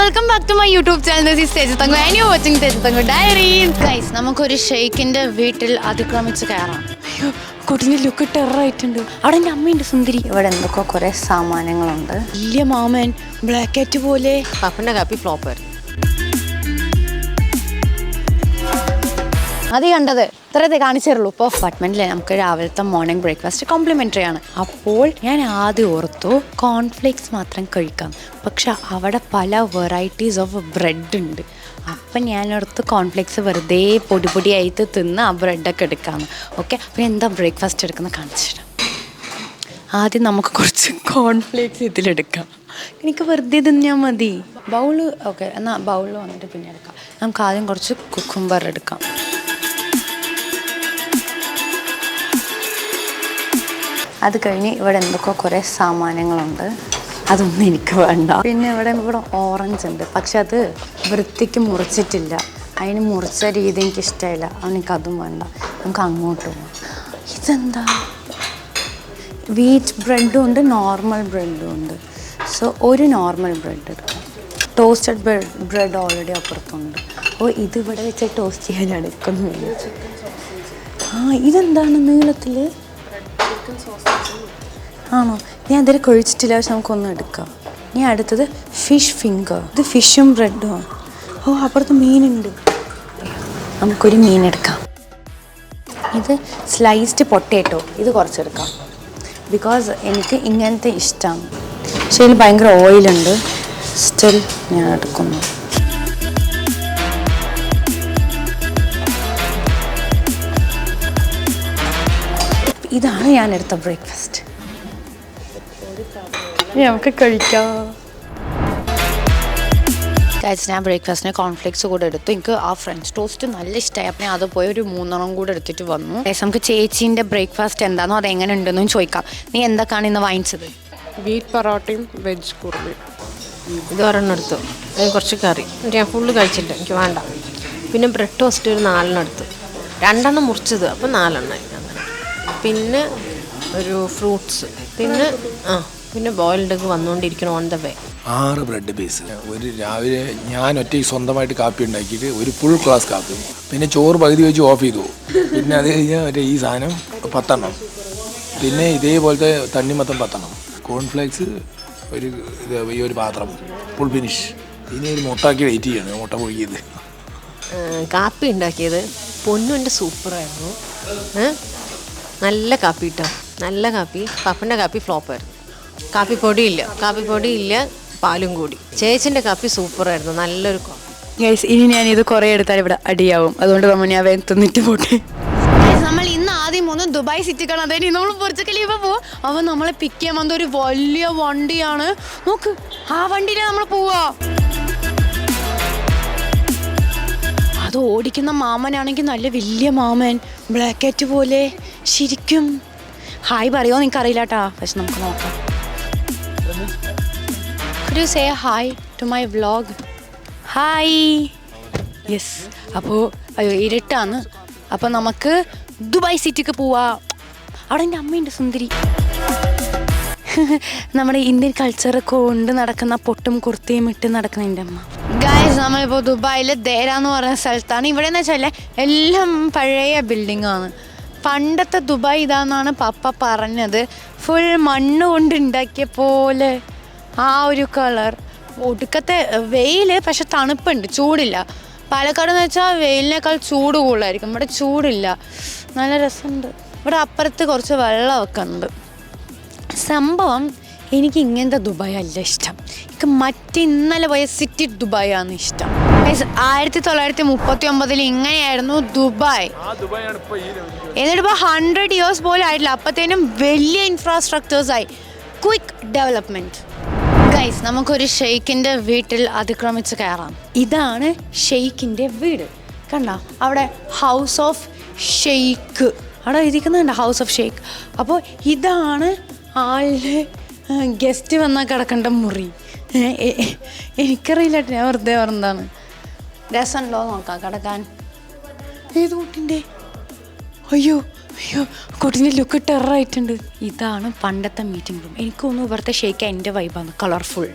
Welcome back to my YouTube channel. This is Thejathanku and you watching Thejathanku diaries. Guys, നമുക്കൊരു ഷെയ്ക്കിന്റെ വീട്ടിൽ അതിക്രമിച്ച് കയറാം. അയ്യോ, കുട്ടിൻ്റെ ലുക്ക് ടെററായിട്ടുണ്ട്. അവിടെ എൻ്റെ അമ്മയുണ്ട് സുന്ദരി. ഇവിടെ എന്തൊക്കെ കുറേ സാമാനങ്ങളുണ്ട്. വലിയ മാമൻ, ബ്ലാക്ക് കാറ്റ് പോലെ. പപ്പൻ്റെ കാപ്പി ഫ്ലോപ്പർ. അത് കണ്ടത് ഇത്രയേ കാണിച്ചു തരുള്ളൂ. ഇപ്പോൾ അപ്പാർട്ട്മെൻറ്റിൽ നമുക്ക് രാവിലത്തെ മോർണിംഗ് ബ്രേക്ക്ഫാസ്റ്റ് കോംപ്ലിമെൻ്ററി ആണ്. അപ്പോൾ ഞാൻ ആദ്യം ഓർത്തു കോൺഫ്ലേക്സ് മാത്രം കഴിക്കാം. പക്ഷെ അവിടെ പല വെറൈറ്റീസ് ഓഫ് ബ്രെഡ് ഉണ്ട്. അപ്പം ഞാനോർത്ത് കോൺഫ്ലേക്സ് വെറുതെ പൊടിയായിട്ട് തിന്ന് ആ ബ്രെഡൊക്കെ എടുക്കാമെന്ന്. ഓക്കെ, അപ്പോൾ എന്താ ബ്രേക്ക്ഫാസ്റ്റ് എടുക്കുന്നത് കാണിച്ചിട്ട്. ആദ്യം നമുക്ക് കുറച്ച് കോൺഫ്ലേക്സ് ഇതിലെടുക്കാം. എനിക്ക് വെറുതെ തിന്നാൽ മതി. ബൗള് ഓക്കെ, എന്നാൽ ബൗളിൽ വന്നിട്ട് പിന്നെ എടുക്കാം. നമുക്ക് ആദ്യം കുറച്ച് കുക്കുംബർ എടുക്കാം. അത് കഴിഞ്ഞ് ഇവിടെ എന്തൊക്കെ കുറേ സാമാനങ്ങളുണ്ട്. അതൊന്നും എനിക്ക് വേണ്ട. പിന്നെ ഇവിടെ ഓറഞ്ച് ഉണ്ട്, പക്ഷെ അത് വൃത്തിക്ക് മുറിച്ചിട്ടില്ല. അതിന് മുറിച്ച രീതി എനിക്കിഷ്ടമായില്ല. എനിക്കതും വേണ്ട. നമുക്ക് അങ്ങോട്ട് പോകാം. ഇതെന്താ? വീറ്റ് ബ്രെഡും ഉണ്ട്, നോർമൽ ബ്രെഡും ഉണ്ട്. സോ ഒരു നോർമൽ ബ്രെഡ് എടുക്കാം. ടോസ്റ്റഡ് ബ്രെഡ് ഓൾറെഡി അപ്പുറത്തുണ്ട്. അപ്പോൾ ഇതിവിടെ വെച്ച് ടോസ്റ്റ് ചെയ്യാൻ എടുക്കുന്നില്ല. ഇതെന്താണ് നീളത്തിൽ? ആണോ? ഞാൻ ഇതുവരെ കഴിച്ചിട്ടില്ല, പക്ഷെ നമുക്കൊന്നും എടുക്കാം. ഞാൻ അടുത്തത് ഫിഷ് ഫിംഗർ. ഇത് ഫിഷും ബ്രെഡും. അപ്പുറത്ത് മീനുണ്ട്. നമുക്കൊരു മീനെടുക്കാം. ഇത് സ്ലൈസ്ഡ് പൊട്ടേറ്റോ. ഇത് കുറച്ചെടുക്കാം, ബിക്കോസ് എനിക്ക് ഇങ്ങനത്തെ ഇഷ്ടമാണ്. പക്ഷേ ഇതിൽ ഭയങ്കര ഓയിലുണ്ട്. സ്റ്റിൽ ഞാൻ എടുക്കുന്നു. ഇതാണ് ഞാൻ എടുത്ത ബ്രേക്ക്ഫാസ്റ്റ്. നമുക്ക് കഴിക്കാം. ഞാൻ ബ്രേക്ക്ഫാസ്റ്റിന് കോൺഫ്ലേക്സ് കൂടെ എടുത്തു. എനിക്ക് ആ ഫ്രഞ്ച് ടോസ്റ്റ് നല്ല ഇഷ്ടമായി. അപ്പം ഞാൻ അത് പോയി ഒരു 3 കൂടെ എടുത്തിട്ട് വന്നു. നമുക്ക് ചേച്ചീൻ്റെ ബ്രേക്ക്ഫാസ്റ്റ് എന്താണോ അതെങ്ങനെ ഉണ്ടെന്നും ചോദിക്കാം. നീ എന്തൊക്കെയാണ് ഇന്ന് വാങ്ങിച്ചത്? വീറ്റ് പൊറോട്ടയും വെജ് കുറുമയും. ഇത് ഒരെണ്ണം എടുത്തു. അതിന് കുറച്ച് കറി. ഞാൻ ഫുള്ള് കഴിച്ചില്ല, എനിക്ക് വേണ്ട. പിന്നെ ബ്രെഡ് ടോസ്റ്റ് ഒരു 4 എടുത്തു. 2 മുറിച്ചത്, അപ്പം 4 പിന്നെ ഒരു ഫ്രൂട്ട്സ്. പിന്നെ ബോയിൽഡ് എഗ് വന്നുകൊണ്ടിരിക്കണം on the way. 6 bread piece. ഒരു രാവിലെ ഞാൻ ഒറ്റയ്ക്ക് സ്വന്തമായിട്ട് കാപ്പി ഉണ്ടാക്കിയിട്ട് ഒരു ഫുൾ ഗ്ലാസ് കാപ്പി. പിന്നെ ചോറ് പകുതി വെച്ച് ഓഫ് ചെയ്തു. പിന്നെ അത് കഴിഞ്ഞാൽ ഈ സാധനം 10. പിന്നെ ഇതേപോലത്തെ തണ്ണിമത്തം 10. കോൺഫ്ലേക്സ് ഒരു പാത്രം ഫുൾ ഫിനിഷ്. ഇനി ഒരു മുട്ടാക്കി വെയിറ്റ് ചെയ്യണം, മുട്ട പൊഴിയത്. കാപ്പി ഉണ്ടാക്കിയത് പൊന്നുൻ്റെ സൂപ്പറായിരുന്നു. നല്ല കാപ്പി കേട്ടോ, നല്ല കാപ്പി. പപ്പൻ്റെ കാപ്പി ഫ്ലോപ്പായിരുന്നു. കാപ്പിപ്പൊടിയില്ല, പാലും കൂടി. ചേച്ചിൻ്റെ കാപ്പി സൂപ്പറായിരുന്നു, നല്ലൊരു കാപ്പി. ഇനി ഞാൻ ഇത് കുറേ എടുത്താൽ ഇവിടെ അടിയാവും. അതുകൊണ്ട് ഞാൻ വേഗം തിന്നിട്ട് പോട്ടെ. നമ്മൾ ഇന്ന് ആദ്യം ദുബായ് സിറ്റി കാണാൻ. അതായത് നമ്മൾ ബുർജ് ഖലീഫ പോവും. അവൻ നമ്മളെ പിക്ക് ചെയ്യാൻ വന്ന ഒരു വലിയ വണ്ടിയാണ്. നോക്ക്, ആ വണ്ടിയിലാണ് നമ്മൾ പോവാ. അത് ഓടിക്കുന്ന മാമനാണെങ്കിൽ നല്ല വലിയ മാമൻ, ബ്ലാക്ക് കാറ്റ് പോലെ. ശരിക്കും ഹായ് പറയുമോ എനിക്കറിയില്ല കേട്ടാ, പക്ഷെ നമുക്ക് നോക്കാം. Could you say hi to my vlog? Hi. Yes. അപ്പോൾ ഇരുട്ടാണ്. അപ്പോൾ നമുക്ക് ദുബായ് സിറ്റിക്ക് പോവാ. അവിടെ എൻ്റെ അമ്മയുണ്ട് സുന്ദരി. നമ്മുടെ ഇന്ത്യൻ കൾച്ചർ കൊണ്ട് നടക്കുന്ന പൊട്ടും കുർത്തിയും ഇട്ട് നടക്കുന്ന എൻ്റെ അമ്മ. ഗൈസ്, നമ്മളിപ്പോൾ ദുബായിൽ ദേര എന്ന് പറയുന്ന സ്ഥലത്താണ്. ഇവിടെ എന്ന് വെച്ചാൽ എല്ലാം പഴയ ബിൽഡിങ്ങാണ്. പണ്ടത്തെ ദുബായ് ഇതാണെന്നാണ് പപ്പ പറഞ്ഞത്. ഫുൾ മണ്ണ് കൊണ്ട് ഉണ്ടാക്കിയ പോലെ ആ ഒരു കളർ. ഒടുക്കത്തെ വെയിൽ, പക്ഷെ തണുപ്പുണ്ട്, ചൂടില്ല. പാലക്കാട് എന്ന് വെച്ചാൽ വെയിലിനേക്കാൾ ചൂട് കൂടുതലായിരിക്കും. ഇവിടെ ചൂടില്ല, നല്ല രസമുണ്ട്. ഇവിടെ അപ്പുറത്ത് കുറച്ച് വെള്ളമൊക്കെ ഉണ്ട്. സംഭവം എനിക്ക് ഇങ്ങനത്തെ ദുബായ് അല്ല ഇഷ്ടം. എനിക്ക് ഇന്നലെ പോയ സിറ്റി ദുബായ് ആണ് ഇഷ്ടം. 1939 ഇങ്ങനെയായിരുന്നു ദുബായ്. എന്നിട്ടിപ്പോൾ 100 years പോലും ആയിട്ടില്ല. അപ്പോഴത്തേനും വലിയ ഇൻഫ്രാസ്ട്രക്ചേഴ്സായി, ക്വിക്ക് ഡെവലപ്മെൻറ്റ്. ഗൈസ്, നമുക്കൊരു ഷെയ്ക്കിൻ്റെ വീട്ടിൽ അതിക്രമിച്ച് കയറാം. ഇതാണ് ഷെയ്ക്കിൻ്റെ വീട്. കണ്ടോ അവിടെ ഹൗസ് ഓഫ് ഷെയ്ക്ക് അവിടെ ഇരിക്കുന്നുണ്ട്, ഹൗസ് ഓഫ് ഷെയ്ക്ക്. അപ്പോൾ ഇതാണ് ആളുടെ ഗസ്റ്റ് വന്നാൽ കിടക്കേണ്ട മുറി. എനിക്കറിയില്ല, ഞാൻ വെറുതെ പറഞ്ഞതാണ്. രസമുണ്ടോ നോക്കാം കിടക്കാൻ. ഏത് കുട്ടിൻ്റെ? അയ്യോ, കുട്ടീൻ്റെ ലുക്ക് ടെററായിട്ടുണ്ട്. ഇതാണ് പണ്ടത്തെ മീറ്റിംഗ് റൂം. എനിക്ക് തോന്നുന്നു ഇവിടുത്തെ ഷെയ്ക്ക് എൻ്റെ വൈബാണ്, കളർഫുൾ.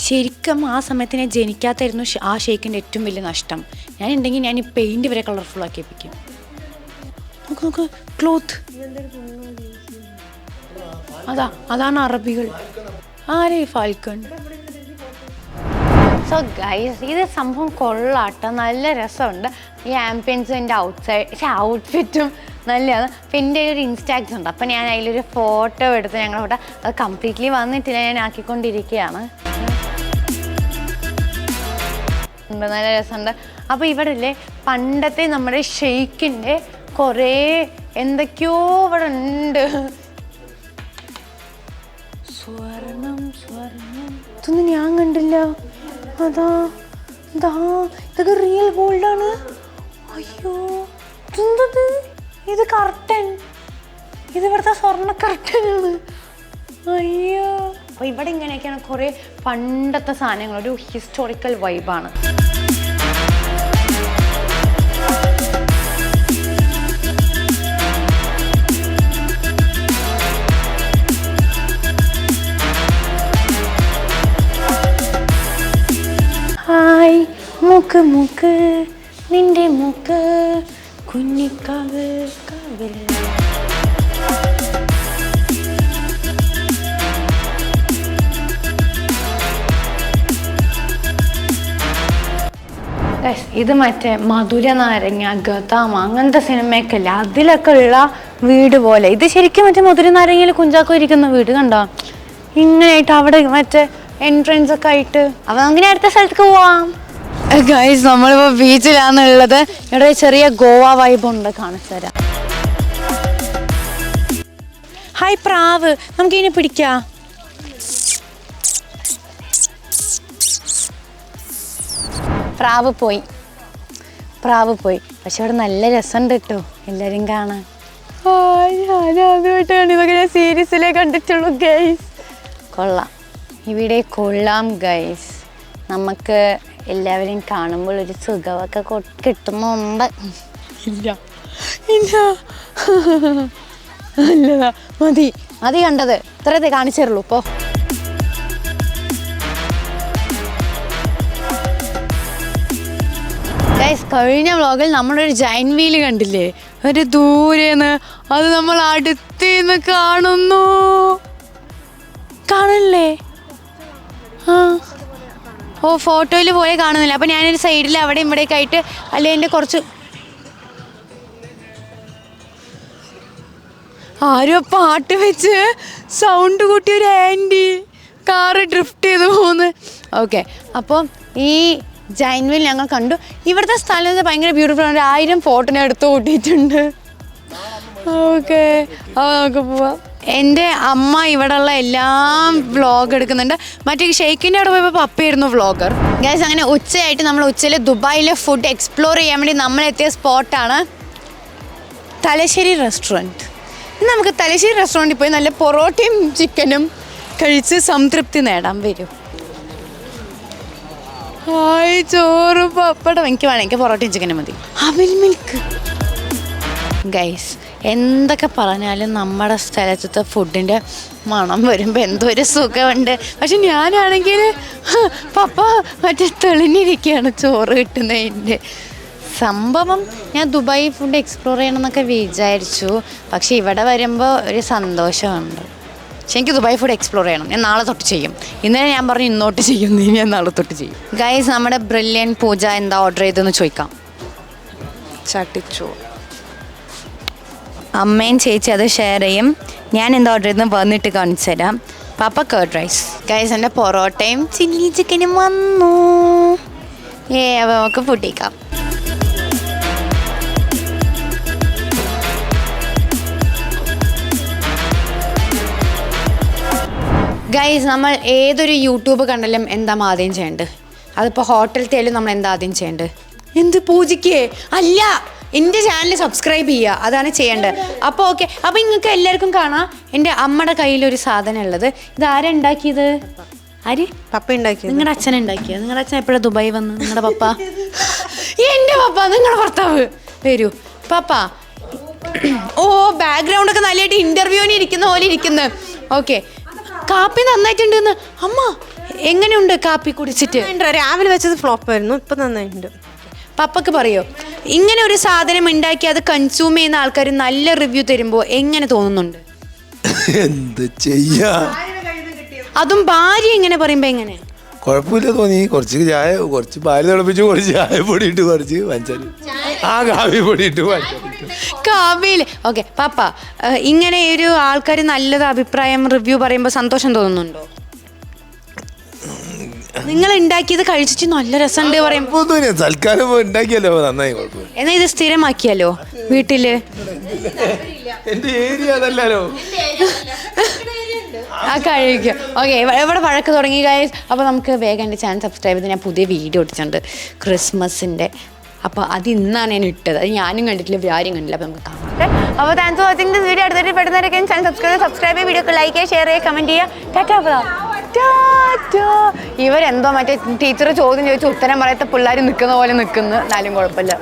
ശരിക്കും ആ സമയത്ത് ഞാൻ ജനിക്കാത്തായിരുന്നു ആ ഷേക്കിൻ്റെ ഏറ്റവും വലിയ നഷ്ടം. ഞാൻ ഉണ്ടെങ്കിൽ ഞാൻ ഈ പെയിൻറ് വരെ കളർഫുൾ ആക്കി വെപ്പിക്കും. നോക്ക് നോക്ക് ക്ലോത്ത്. അതാണ് അറബികൾ. ആരേ ഫാൽക്കൺ. സോ ഗൈസ്, ഇത് സംഭവം കൊള്ളാട്ടോ, നല്ല രസമുണ്ട്. ഈ ആംബിയൻസും എൻ്റെ ഔട്ട്ഫിറ്റും നല്ലതാണ്. അപ്പം എൻ്റെ ഒരു ഇൻസ്റ്റാഗ്രാം ഉണ്ട്, അപ്പം ഞാൻ അതിലൊരു ഫോട്ടോ എടുത്ത് ഞങ്ങളുടെ ഫോട്ടോ അത് കംപ്ലീറ്റ്ലി വന്നിട്ടില്ല, ഞാൻ ആക്കിക്കൊണ്ടിരിക്കുകയാണ്. നല്ല രസമുണ്ട്. അപ്പോൾ ഇവിടെ ഇല്ലേ പണ്ടത്തെ നമ്മുടെ ഷെയ്ക്കിൻ്റെ കുറേ എന്തൊക്കെയോ ഇവിടെ ഉണ്ട്. സ്വർണം ഇതൊന്നും ഞാൻ കണ്ടില്ല. ഇതൊക്കെ റിയൽ ഗോൾഡാണ്. അയ്യോ എന്തത്, ഇത് കർട്ടൻ, ഇത് ഇവിടുത്തെ സ്വർണ്ണ കർട്ടനാണ്. അയ്യോ, അപ്പോൾ ഇവിടെ ഇങ്ങനെയൊക്കെയാണ് കുറേ പണ്ടത്തെ സാധനങ്ങൾ, ഒരു ഹിസ്റ്റോറിക്കൽ വൈബാണ്. ഹായ് മൂക്ക് മൂക്ക് നിന്റെ മൂക്ക് കുഞ്ഞിക്കാവ് കാവിൽ. ഇത് മറ്റേ മധുര നാരങ്ങ, ഗതാമ അങ്ങനത്തെ സിനിമയൊക്കെ അല്ലേ, അതിലൊക്കെ ഉള്ള വീട് പോലെ. ഇത് ശരിക്കും മറ്റേ മധുര നാരങ്ങയിൽ കുഞ്ചാക്കോ ഇരിക്കുന്ന വീട് കണ്ടോ, ഇങ്ങനെയായിട്ട് അവിടെ മറ്റേ എൻട്രൻസ് ഒക്കെ ആയിട്ട്. അപ്പൊ അങ്ങനെ അടുത്ത സ്ഥലത്തേക്ക് പോവാം. ഗൈസ്, നമ്മളിപ്പോൾ ബീച്ചിലാണുള്ളത്. ഇവിടെ ചെറിയ ഗോവ വൈബ് ഉണ്ട്, കാണിച്ചു തരാം. ഹായ് പ്രാവ്, നമുക്ക് ഇതിനെ പിടിക്കാം. പ്രാവ് പോയി. പക്ഷെ ഇവിടെ നല്ല രസമുണ്ട് കേട്ടോ, എല്ലാവരും കാണാൻ. ഞാനാദ്യമായിട്ടാണ് ഇതൊക്കെ ഞാൻ സീരീസിലേ കണ്ടിട്ടുള്ളൂ ഗൈസ്. കൊള്ളാം, ഇവിടെ കൊള്ളാം ഗൈസ്. നമുക്ക് എല്ലാവരെയും കാണുമ്പോൾ ഒരു സുഖമൊക്കെ കിട്ടുന്നുണ്ട്. ഇല്ല നല്ലതാ, മതി കണ്ടത്, ഇത്രയേ കാണിച്ചു തരുള്ളൂ. ഇപ്പോൾ ഗൈസ്, കഴിഞ്ഞ വ്ളോഗിൽ നമ്മളൊരു ജൈന്റ് വീല് കണ്ടില്ലേ, ഒരു ദൂരെന്ന്. അത് നമ്മൾ അടുത്തുനിന്ന് കാണില്ലേ? ഫോട്ടോയിൽ പോയി കാണുന്നില്ല. അപ്പം ഞാനൊരു സൈഡിൽ അവിടെ ഇവിടെയൊക്കെ ആയിട്ട് അല്ലെ എൻ്റെ കുറച്ച് ആരും പാട്ട് വെച്ച് സൗണ്ട് കൂട്ടി ഒരു ആൻറ്റി കാറ് ഡ്രിഫ്റ്റ് ചെയ്ത് പോകുന്നു. ഓക്കെ, അപ്പം ഈ ജൈന്റ് വീൽ ഞങ്ങൾ കണ്ടു. ഇവിടുത്തെ സ്ഥലം ഭയങ്കര ബ്യൂട്ടിഫുൾ ആണ്. 1000 ഫോട്ടോ എടുത്ത് കൂട്ടിയിട്ടുണ്ട്. ഓക്കെ, അപ്പോൾ നമുക്ക് പോവാം. എൻ്റെ അമ്മ ഇവിടെയുള്ള എല്ലാം വ്ളോഗ് എടുക്കുന്നുണ്ട്. മറ്റേ ഷെയ്ക്കിൻ്റെ അവിടെ പോയപ്പോൾ പപ്പയായിരുന്നു വ്ളോഗർ. ഗൈസ്, അങ്ങനെ ഉച്ചയായിട്ട് നമ്മൾ ഉച്ചയിൽ ദുബായിലെ ഫുഡ് എക്സ്പ്ലോർ ചെയ്യാൻ വേണ്ടി നമ്മളെത്തിയ സ്പോട്ടാണ് തലശ്ശേരി റെസ്റ്റോറൻറ്റ്. നമുക്ക് തലശ്ശേരി റെസ്റ്റോറൻറ്റിൽ പോയി നല്ല പൊറോട്ടയും ചിക്കനും കഴിച്ച് സംതൃപ്തി നേടാൻ വരും. ഹായ്, ചോറ് പപ്പടം. എനിക്ക് പൊറോട്ടയും ചിക്കനും മതി. അവിൽ മിൽക്ക്. ഗൈസ്, എന്തൊക്കെ പറഞ്ഞാലും നമ്മുടെ സ്ഥലത്തെ ഫുഡിൻ്റെ മണം വരുമ്പോൾ എന്തോ ഒരു സുഖമുണ്ട്. പക്ഷെ ഞാനാണെങ്കിൽ പപ്പ മറ്റേ തെളിഞ്ഞിരിക്കുകയാണ് ചോറ് കിട്ടുന്നതിൻ്റെ സംഭവം. ഞാൻ ദുബായ് ഫുഡ് എക്സ്പ്ലോർ ചെയ്യണമെന്നൊക്കെ വിചാരിച്ചു, പക്ഷെ ഇവിടെ വരുമ്പോൾ ഒരു സന്തോഷമുണ്ട്. പക്ഷെ എനിക്ക് ദുബായ് ഫുഡ് എക്സ്പ്ലോർ ചെയ്യണം. ഞാൻ നാളെ തൊട്ട് ചെയ്യും. ഇന്നലെ ഞാൻ പറഞ്ഞു ഇന്നോട്ട് ചെയ്യും, ഞാൻ നാളെ തൊട്ട് ചെയ്യും. ഗൈസ്, നമ്മുടെ ബ്രില്യൻ പൂജ എന്താ ഓർഡർ ചെയ്തെന്ന് ചോദിക്കാം. ചട്ടിച്ചോറ്. അമ്മയും ചേച്ചി അത് ഷെയർ ചെയ്യും. ഞാൻ എന്താ ഓർഡർ ചെയ്തെന്ന് വന്നിട്ട് കാണിച്ചു തരാം. പാപ്പ കേർഡ് റൈസ്. ഗൈസ്, എൻ്റെ പൊറോട്ടയും ചില്ലി ചിക്കനും വന്നു. അപ്പോൾ നമുക്ക് ഫുഡ് കഴിക്കാം. ഗൈസ്, നമ്മൾ ഏതൊരു യൂട്യൂബ് കണ്ടാലും എന്താ ആദ്യം ചെയ്യേണ്ടത്? അതിപ്പോൾ ഹോട്ടലത്തേലും നമ്മൾ എന്താ ആദ്യം ചെയ്യേണ്ടത്? എന്ത് പൂജിക്കേ? അല്ല, എൻ്റെ ചാനൽ സബ്സ്ക്രൈബ് ചെയ്യുക, അതാണ് ചെയ്യേണ്ടത്. അപ്പോൾ ഓക്കെ, അപ്പോൾ നിങ്ങൾക്ക് എല്ലാവർക്കും കാണാം എൻ്റെ അമ്മയുടെ കയ്യിലൊരു സാധനം ഉള്ളത്. ഇത് ആരാ ഉണ്ടാക്കിയത്? ആര്? പപ്പ ഉണ്ടാക്കി. നിങ്ങളുടെ അച്ഛൻ ഉണ്ടാക്കിയത്? നിങ്ങളുടെ അച്ഛൻ എപ്പോഴാണ് ദുബായി വന്നു? നിങ്ങളുടെ പപ്പ? എൻ്റെ പപ്പ, നിങ്ങളുടെ ഭർത്താവ്. വരൂ പപ്പ. ഓ, ബാക്ക്ഗ്രൗണ്ടൊക്കെ നല്ലതായിട്ട് ഇൻ്റർവ്യൂവിന് ഇരിക്കുന്ന പോലെ ഇരിക്കുന്നത്. ഓക്കെ, കാപ്പി നന്നായിട്ടുണ്ടെന്ന്. അമ്മ എങ്ങനെയുണ്ട് കാപ്പി കുടിച്ചിട്ട്? രാവിലെ വെച്ചത് ഫ്ലോപ്പായിരുന്നു, ഇപ്പം നന്നായിട്ടുണ്ട്. പപ്പക്ക് പറയോ ഇങ്ങനെ ഒരു സാധനം ഉണ്ടാക്കി അത് കൺസ്യൂം ചെയ്യുന്ന ആൾക്കാർ നല്ല റിവ്യൂ തരുമ്പോൾ എങ്ങനെ തോന്നുന്നുണ്ട്? എന്ത് ചെയ്യാ, അതും ഭാര്യ ഇങ്ങനെ പറയുമ്പോ എങ്ങനെ? കുഴപ്പമില്ല തോന്നി. കുറച്ച് ചായ, കുറച്ച് പാല് തിളപ്പിച്ചു, കുറച്ച് ചായ പൊടി ഇട്ട്, കുറച്ച് പഞ്ചാര, കാവി പൊടി ഇട്ട് കാവിയിൽ. ഓക്കെ പാപ്പ, ഇങ്ങനെ ഒരു ആൾക്കാർ നല്ലത് അഭിപ്രായം റിവ്യൂ പറയുമ്പോൾ സന്തോഷം തോന്നുന്നുണ്ടോ? നിങ്ങൾ ഉണ്ടാക്കിയത് കഴിച്ചിട്ട് നല്ല രസമുണ്ട് പറയുമ്പോ തൽക്കാലം ഉണ്ടാക്കിയല്ലോ, നന്നായി, കുഴപ്പമില്ല. എന്നാ ഇത് സ്ഥിരമാക്കിയാലോ വീട്ടില്? എന്റെ ഏരിയ അതല്ലോ. ആ കഴിക്കും. ഓക്കെ, എവിടെ വഴക്ക് തുടങ്ങി ഗൈസ്. അപ്പോൾ നമുക്ക് വേഗം എൻ്റെ ചാനൽ സബ്സ്ക്രൈബ് ചെയ്ത് ഞാൻ പുതിയ വീഡിയോ ഇട്ടിട്ടുണ്ട് ക്രിസ്മസിൻ്റെ. അപ്പോൾ അത് ഇന്നാണ് ഞാൻ ഇട്ടത്. അത് ഞാനും കണ്ടിട്ടില്ല, ആരും കണ്ടില്ല. അപ്പോൾ നമുക്ക് കാണാം. അപ്പോൾ thanks for watching this video. അടുത്തിട്ട് പെട്ടെന്നൊക്കെ ചാനൽ സബ്സ്ക്രൈബ് ചെയ്യുക, വീഡിയോക്ക് ലൈക്ക് ചെയ്യുക, ഷെയർ ചെയ്യുക, കമൻറ്റ് ചെയ്യുക. ടാറ്റാ. ഇവരെന്തോ മറ്റേ ടീച്ചർ ചോദ്യം ചോദിച്ച് ഉത്തരം പറയാത്ത പിള്ളേർ നിൽക്കുന്ന പോലെ നിൽക്കുന്നു. എന്നാലും കുഴപ്പമില്ല.